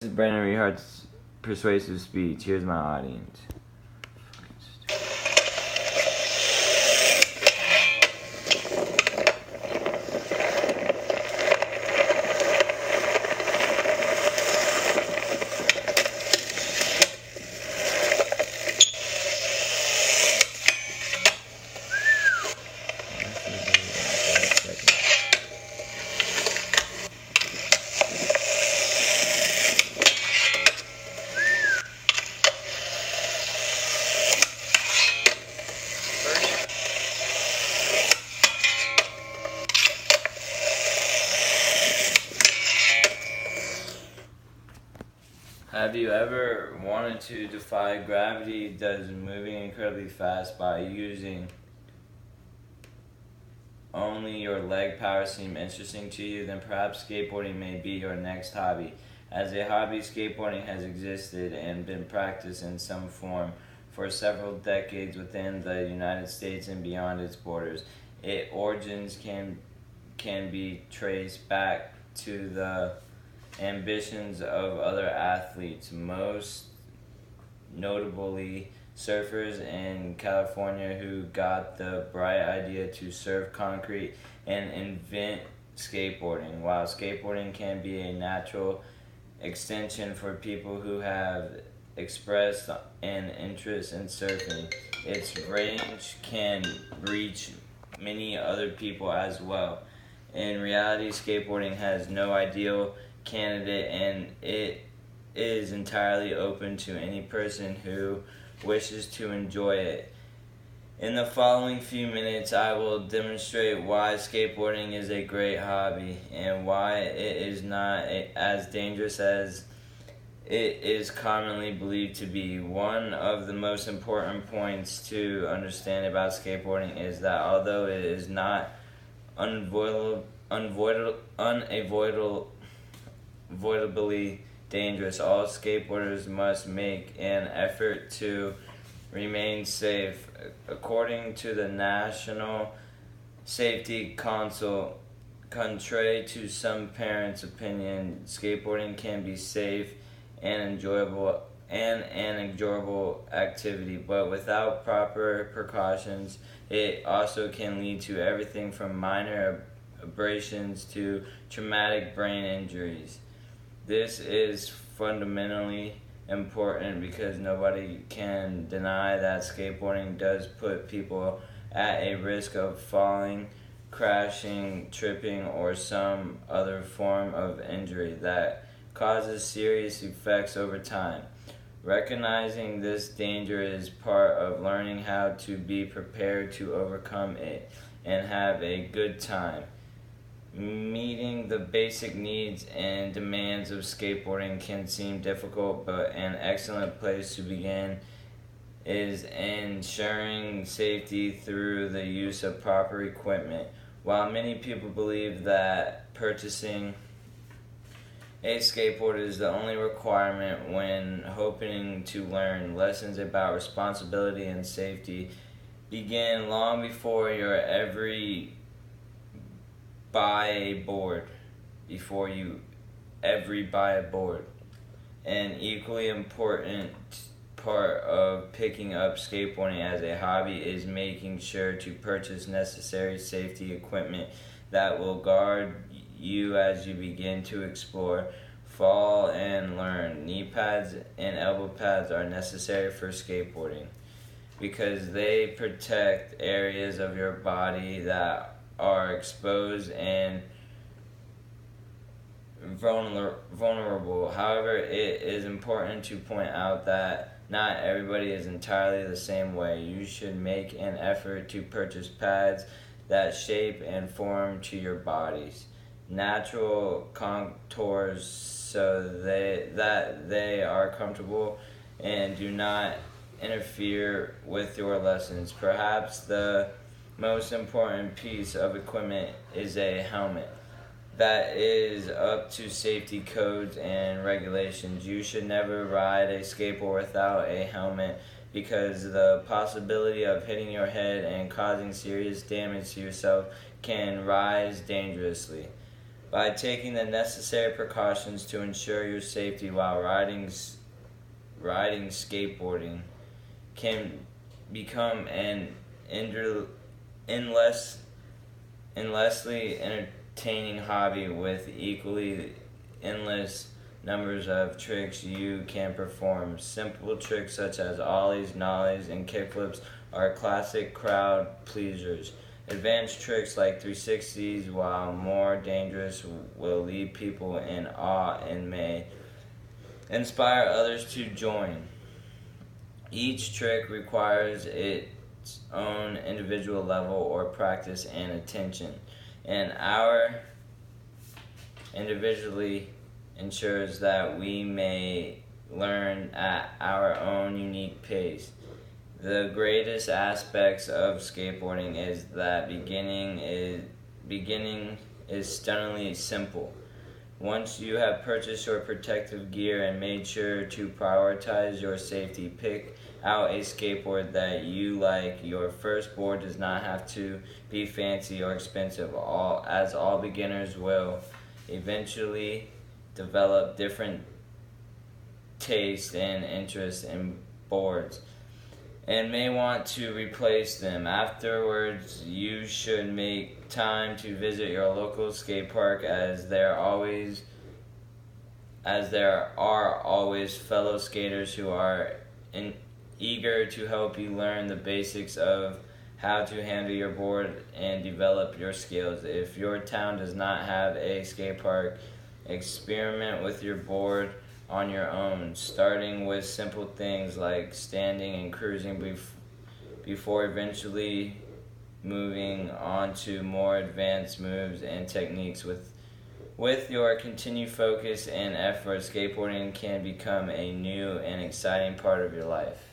This is Brandon Richart's persuasive speech. Here's my audience. Have you ever wanted to defy gravity that is moving incredibly fast by using only your leg power seem interesting to you? Then perhaps skateboarding may be your next hobby. As a hobby, skateboarding has existed and been practiced in some form for several decades within the United States and beyond its borders. Its origins can be traced back to the ambitions of other athletes, most notably surfers in California who got the bright idea to surf concrete and invent skateboarding. While skateboarding can be a natural extension for people who have expressed an interest in surfing, its range can reach many other people as well. In reality, skateboarding has no ideal candidate, and it is entirely open to any person who wishes to enjoy it. In the following few minutes, I will demonstrate why skateboarding is a great hobby and why it is not as dangerous as it is commonly believed to be. One of the most important points to understand about skateboarding is that although it is not unavoidably dangerous, all skateboarders must make an effort to remain safe. According to the National Safety Council, contrary to some parents' opinion, skateboarding can be safe and an enjoyable activity, but without proper precautions, it also can lead to everything from minor abrasions to traumatic brain injuries. This is fundamentally important because nobody can deny that skateboarding does put people at a risk of falling, crashing, tripping, or some other form of injury that causes serious effects over time. Recognizing this danger is part of learning how to be prepared to overcome it and have a good time. Meeting the basic needs and demands of skateboarding can seem difficult, but an excellent place to begin is ensuring safety through the use of proper equipment. While many people believe that purchasing a skateboard is the only requirement when hoping to learn lessons about responsibility and safety, begin long before you buy a board. An equally important part of picking up skateboarding as a hobby is making sure to purchase necessary safety equipment that will guard you as you begin to explore, fall, and learn. Knee pads and elbow pads are necessary for skateboarding because they protect areas of your body that are exposed and vulnerable. However, it is important to point out that not everybody is entirely the same way. You should make an effort to purchase pads that shape and form to your body's natural contours so that they are comfortable and do not interfere with your lessons. Perhaps the most important piece of equipment is a helmet that is up to safety codes and regulations. You should never ride a skateboard without a helmet because the possibility of hitting your head and causing serious damage to yourself can rise dangerously. By taking the necessary precautions to ensure your safety while riding skateboarding can become an endlessly entertaining hobby with equally endless numbers of tricks you can perform. Simple tricks such as ollies, nollies, and kickflips are classic crowd pleasers. Advanced tricks like 360s, while more dangerous, will leave people in awe and may inspire others to join. Each trick requires its own individual level or practice and attention, and our individually ensures that we may learn at our own unique pace. The greatest aspects of skateboarding is that beginning is stunningly simple. Once you have purchased your protective gear and made sure to prioritize your safety, pick out a skateboard that you like. Your first board does not have to be fancy or expensive, as all beginners will eventually develop different tastes and interests in boards and may want to replace them. Afterwards, you should make time to visit your local skate park, as there are always fellow skaters who are eager to help you learn the basics of how to handle your board and develop your skills. If your town does not have a skate park, experiment with your board on your own, starting with simple things like standing and cruising before eventually moving on to more advanced moves and techniques. With your continued focus and effort, skateboarding can become a new and exciting part of your life.